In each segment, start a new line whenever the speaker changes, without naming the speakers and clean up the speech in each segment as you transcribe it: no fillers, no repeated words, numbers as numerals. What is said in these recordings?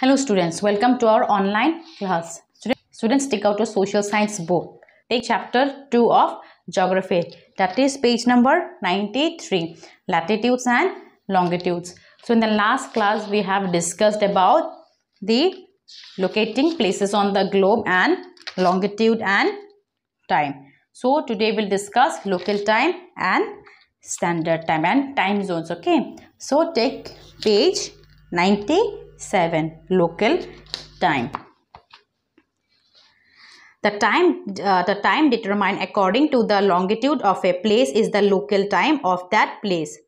Hello students, welcome to our online class. Students, take out a social science book. Take chapter 2 of geography. That is page number 93, latitudes and longitudes. So in the last class we have discussed about the locating places on the globe and longitude and time. So today we'll discuss local time and standard time and time zones. Okay, so take page 97, local time. The time determined according to the longitude of a place is the local time of that place.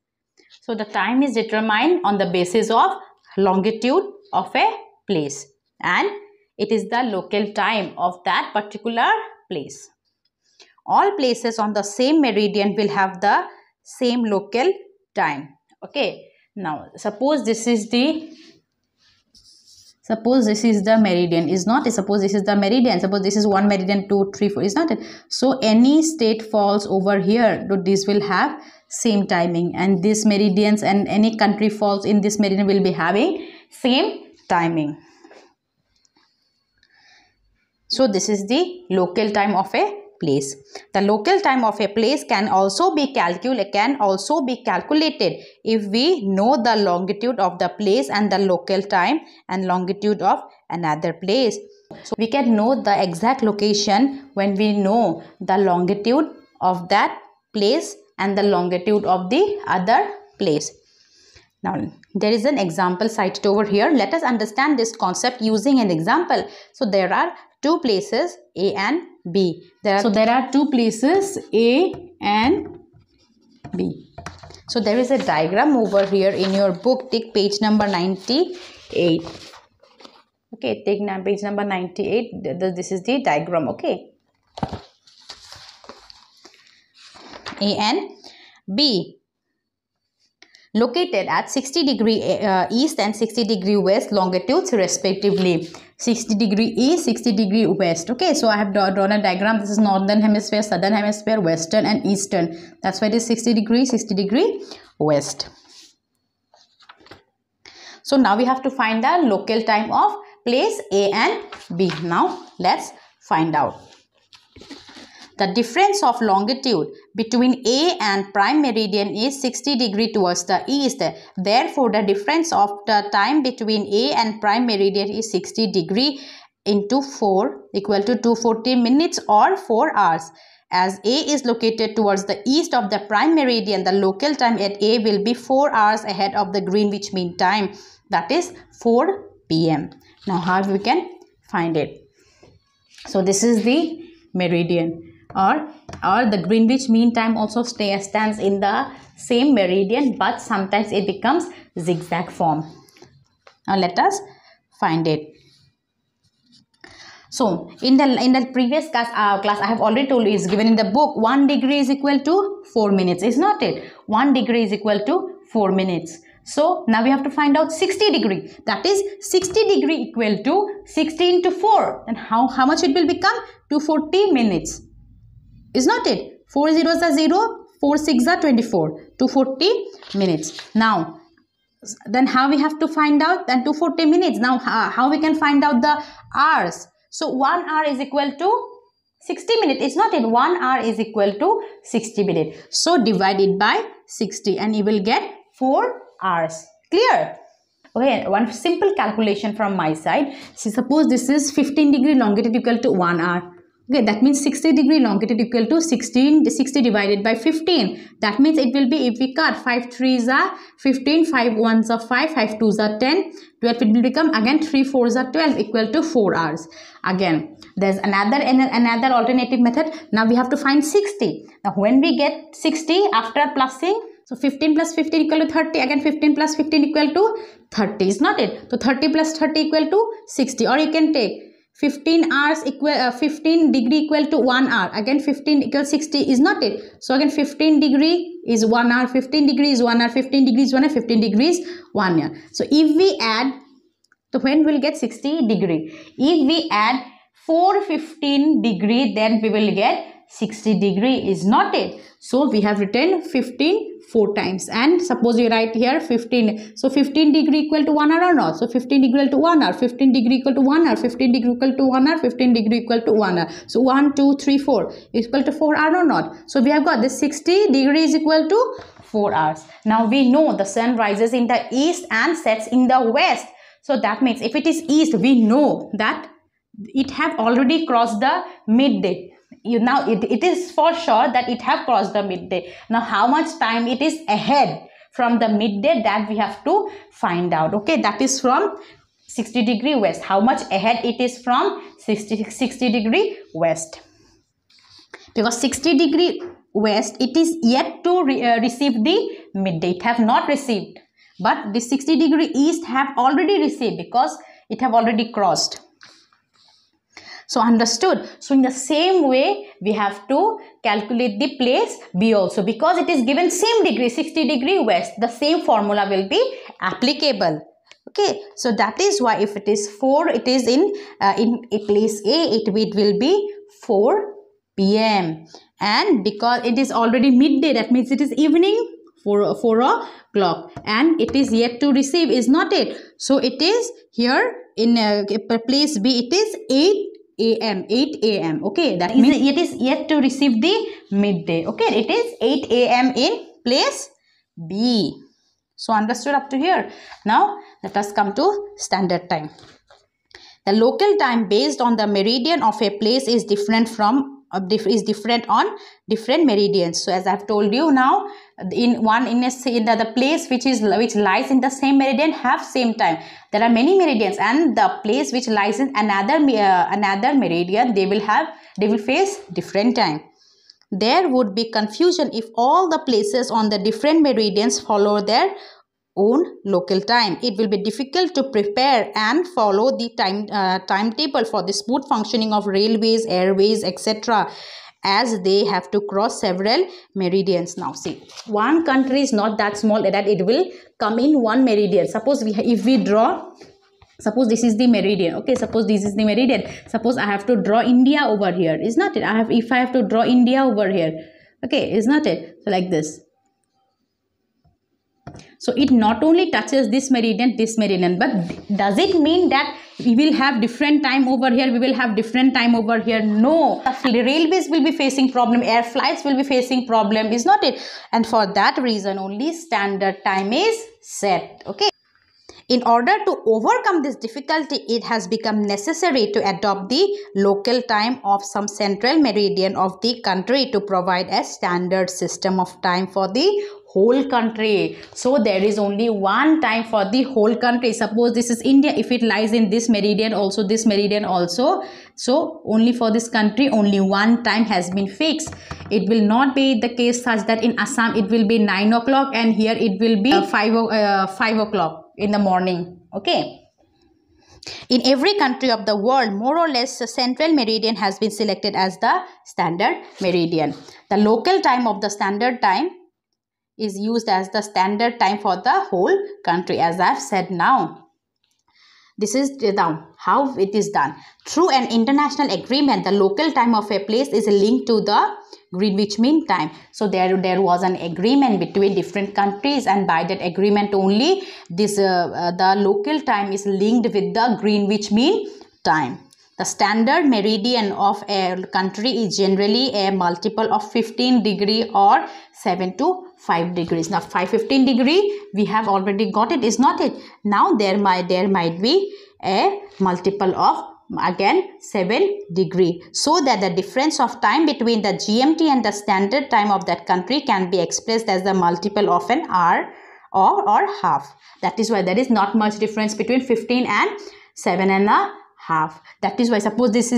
So the time is determined on the basis of longitude of a place, and it is the local time of that particular place. All places on the same meridian will have the same local time. Okay, now suppose this is the meridian, is not it? Suppose this is the meridian. Suppose this is 1 meridian, 2, 3, 4, is not it? So any state falls over here, this will have same timing, and this meridians and any country falls in this meridian will be having same timing. So this is the local time of a place. The local time of a place can also be calculated if we know the longitude of the place and the local time and longitude of another place. So we can know the exact location when we know the longitude of that place and the longitude of the other place. Now there is an example cited over here. Let us understand this concept using an example. So there are two places A and B. There are two places A and B. So there is a diagram over here in your book. Take page number 98. Okay, take page number 98. This is the diagram. Okay, A and B, located at 60 degree east and 60 degree west longitudes respectively. 60 degree east, 60 degree west. Okay, so I have drawn a diagram. This is northern hemisphere, southern hemisphere, western and eastern. That's why it is 60 degree west. So now we have to find the local time of place A and B. Now let's find out. The difference of longitude between A and prime meridian is 60 degree towards the east. Therefore, the difference of the time between A and prime meridian is 60 degree into 4 equal to 240 minutes or 4 hours. As A is located towards the east of the prime meridian, the local time at A will be 4 hours ahead of the Greenwich Mean Time, that is 4 p.m. Now how we can find it? So this is the meridian, or the Greenwich Mean Time also stands in the same meridian, but sometimes it becomes zigzag form. Now let us find it. So in the previous class I have already told you, is given in the book, 1 degree is equal to 4 minutes, is not it? 1 degree is equal to 4 minutes. So now we have to find out 60 degree. That is 60 degree equal to 60 into 4. And how much it will become? 240 minutes. Is not it? 4 zeros are 0, 4 6 are 24, 240 minutes. Now, then how we have to find out? Then 240 minutes. Now, how we can find out the hours? So, 1 hour is equal to 60 minutes. Is not it? 1 hour is equal to 60 minutes. So, divide it by 60 and you will get 4 hours. Clear? Okay, one simple calculation from my side. See, suppose this is 15 degree longitude equal to 1 hour. Okay, that means 60 degree longitude equal to 60 divided by 15. That means it will be, if we cut 5 3s are 15, 5 1s are 5, 5 2s are 10, 12, it will become again 3 4s are 12 equal to 4 hours. Again, there's another alternative method. Now we have to find 60. Now when we get 60 after plussing, so 15 plus 15 equal to 30. Again 15 plus 15 equal to 30. Is not it? So 30 plus 30 equal to 60. Or you can take 15 hours equal 15 degree equal to 1 hour. Again 15 equals 60. Is not it? So again 15 degree is 1 hour. 15 degree is 1 hour. 15 degrees 1 hour. 15 degrees 1 year. So if we add, so when we'll get 60 degree? If we add 415 degree, then we will get 60 degree, is not it? So we have written 15 4 times, and suppose you write here 15, so 15 degree equal to 1 hour or not? So 15 degree equal to 1 hour, 15 degree equal to 1 hour, 15 degree equal to 1 hour, 15 degree equal to 1 hour. So 1 2 3 4 equal to 4 hour or not? So we have got this 60 degree is equal to 4 hours. Now we know the sun rises in the east and sets in the west. So that means if it is east, we know that it have already crossed the midday. Now it is for sure that it have crossed the midday. Now how much time it is ahead from the midday, that we have to find out. Okay, that is from 60 degree west. How much ahead it is from 60 degree west? Because 60 degree west, it is yet to receive the midday. It have not received, but the 60 degree east have already received because it have already crossed. So understood? So in the same way, we have to calculate the place B also, because it is given same degree, 60 degree west, the same formula will be applicable. Okay, so that is why if it is 4, it is in place A, it will be 4 p.m. and because it is already midday, that means it is evening, 4 o'clock, and it is yet to receive, is not it? So it is here in place B, it is 8 a.m. Okay, that means it is yet to receive the midday. Okay, it is 8 a.m. in place B. So understood up to here? Now let us come to standard time. The local time based on the meridian of a place is different on different meridians. So as I have told you, now in the place which lies in the same meridian have same time. There are many meridians, and the place which lies in another meridian, they will face different time. There would be confusion if all the places on the different meridians follow their own local time. It will be difficult to prepare and follow the timetable for the smooth functioning of railways, airways, etc., as they have to cross several meridians. Now see, one country is not that small that it will come in one meridian. Suppose if we draw, suppose this is the meridian. Okay, suppose this is the meridian. Suppose I have to draw India over here, is not it? If I have to draw India over here, okay, is not it? So like this. So it not only touches this meridian, but does it mean that we will have different time over here, we will have different time over here? No. The railways will be facing problem, air flights will be facing problem, is not it? And for that reason only standard time is set. Okay. In order to overcome this difficulty, it has become necessary to adopt the local time of some central meridian of the country to provide a standard system of time for the whole country. So there is only one time for the whole country. Suppose this is India, if it lies in this meridian also, this meridian also, so only for this country only one time has been fixed. It will not be the case such that in Assam it will be 9 o'clock and here it will be 5 o'clock in the morning. Okay. In every country of the world, more or less, a central meridian has been selected as the standard meridian. The local time of the standard time is used as the standard time for the whole country, as I have said now. This is down how it is done. Through an international agreement, the local time of a place is linked to the Greenwich Mean Time. So there was an agreement between different countries, and by that agreement only this the local time is linked with the Greenwich Mean Time. The standard meridian of a country is generally a multiple of 15 degree or 7 to 5 degrees. Now 15 degree we have already got it, is not it? Now there might be a multiple of again 7 degree, so that the difference of time between the GMT and the standard time of that country can be expressed as the multiple of an hour or half. That is why there is not much difference between 15 and 7 and a half. That is why suppose it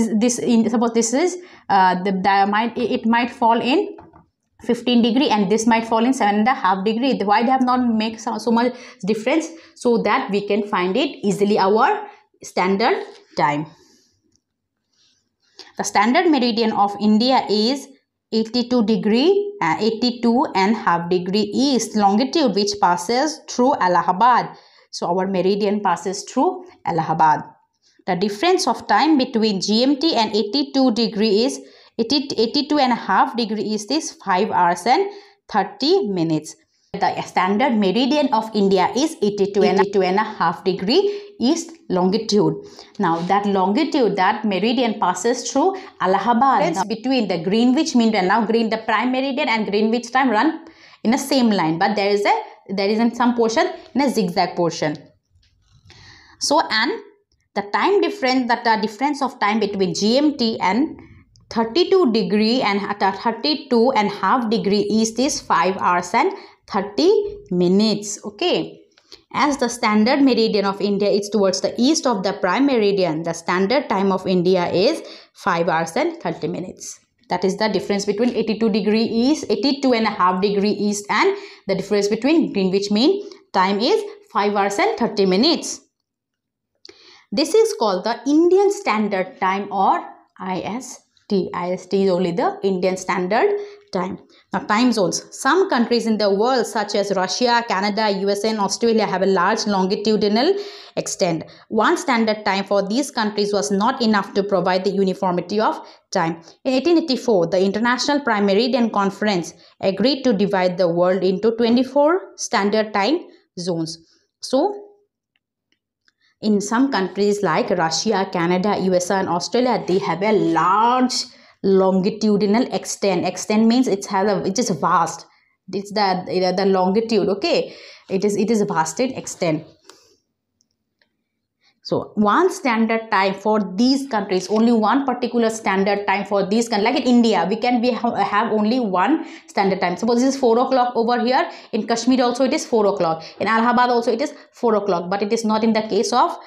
might fall in 15 degree and this might fall in 7.5 degree. Why they have not make so much difference? So that we can find it easily our standard time. The standard meridian of India is 82.5 degree east longitude, which passes through Allahabad. So our meridian passes through Allahabad. The difference of time between GMT and 82 degree is 82.5 degree east is 5 hours and 30 minutes. The standard meridian of India is 82.5 degree east longitude. Now that longitude, that meridian passes through Allahabad. Now, between the Greenwich mean time, now the prime meridian and Greenwich time run in a same line, but there is in some portion in a zigzag portion. So, and the time difference, the difference of time between GMT and 32 degree and 32.5 degree east is 5 hours and 30 minutes. Okay, as the standard meridian of India is towards the east of the prime meridian, the standard time of India is 5 hours and 30 minutes. That is the difference between 82.5 degree east, and the difference between Greenwich mean time is 5 hours and 30 minutes. This is called the Indian Standard Time, or IST. IST is only the Indian Standard Time. Now, time zones. Some countries in the world such as Russia, Canada, USA and Australia have a large longitudinal extent. One standard time for these countries was not enough to provide the uniformity of time. In 1884, the International Prime Meridian Conference agreed to divide the world into 24 standard time zones. So, in some countries like Russia, Canada, USA and Australia, they have a large longitudinal extent. Extent means it is vast. It's the longitude. Okay, it is vast in extent. So one standard time for these countries, only one particular standard time for these countries. Like in India, we have only one standard time. Suppose this is 4 o'clock over here. In Kashmir also it is 4 o'clock. In Allahabad also it is 4 o'clock. But it is not in the case of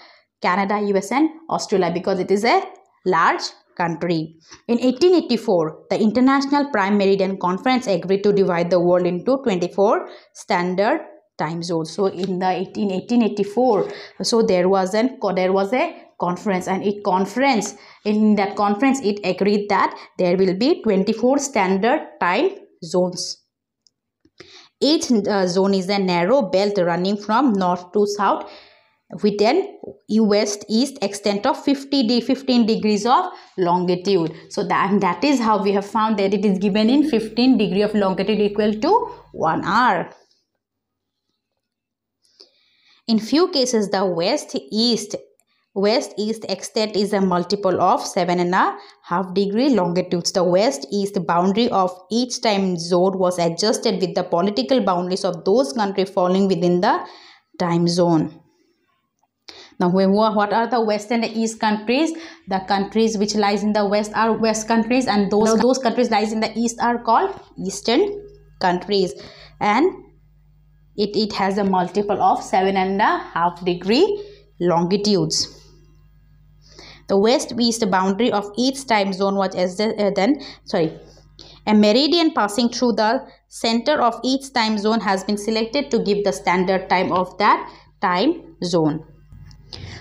Canada, US and Australia, because it is a large country. In 1884, the International Prime Meridian Conference agreed to divide the world into 24 standard time zones. So in the 1884, so there was a conference, and in that conference it agreed that there will be 24 standard time zones. Each zone is a narrow belt running from north to south with an west-east extent of 15 degrees of longitude. So that is how we have found that it is given in 15 degree of longitude equal to 1 hour. In few cases, the west-east extent is a multiple of 7.5 degree longitudes. The west-east boundary of each time zone was adjusted with the political boundaries of those countries falling within the time zone. Now, what are the west and the east countries? The countries which lies in the west are west countries, and those countries lies in the east are called eastern countries, and it has a multiple of 7.5 degree longitudes. The west-east boundary of each time zone was a meridian passing through the center of each time zone has been selected to give the standard time of that time zone.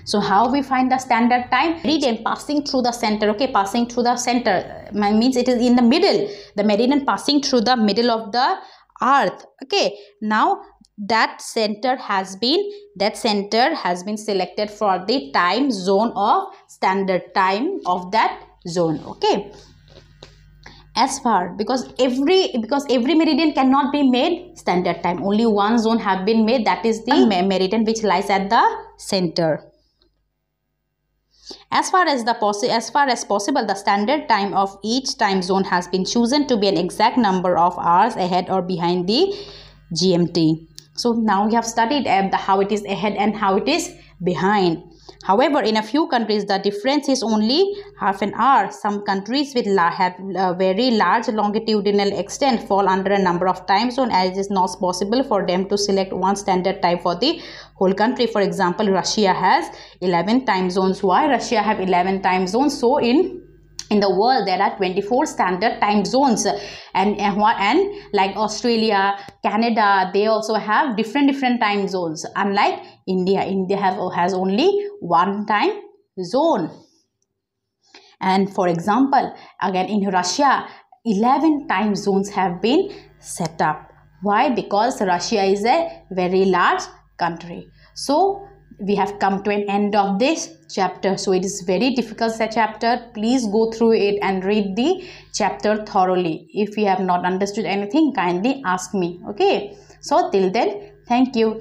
So how we find the standard time? Meridian passing through the center. Okay, passing through the center means it is in the middle. The meridian passing through the middle of the earth. Okay, now that center has been selected for the time zone of standard time of that zone. Okay, because every meridian cannot be made standard time. Only one zone have been made, that is the meridian which lies at the center. As far as possible, the standard time of each time zone has been chosen to be an exact number of hours ahead or behind the GMT. So now we have studied how it is ahead and how it is behind. However, in a few countries, the difference is only half an hour. Some countries with have very large longitudinal extent fall under a number of time zones, as it is not possible for them to select one standard time for the whole country. For example, Russia has 11 time zones. Why Russia have 11 time zones? So in the world there are 24 standard time zones, and like Australia, Canada, they also have different time zones. Unlike India has only one time zone. And for example, again in Russia, 11 time zones have been set up. Why? Because Russia is a very large country. So we have come to an end of this chapter. So it is very difficult chapter. Please go through it and read the chapter thoroughly. If you have not understood anything, kindly ask me. Okay, so till then, thank you.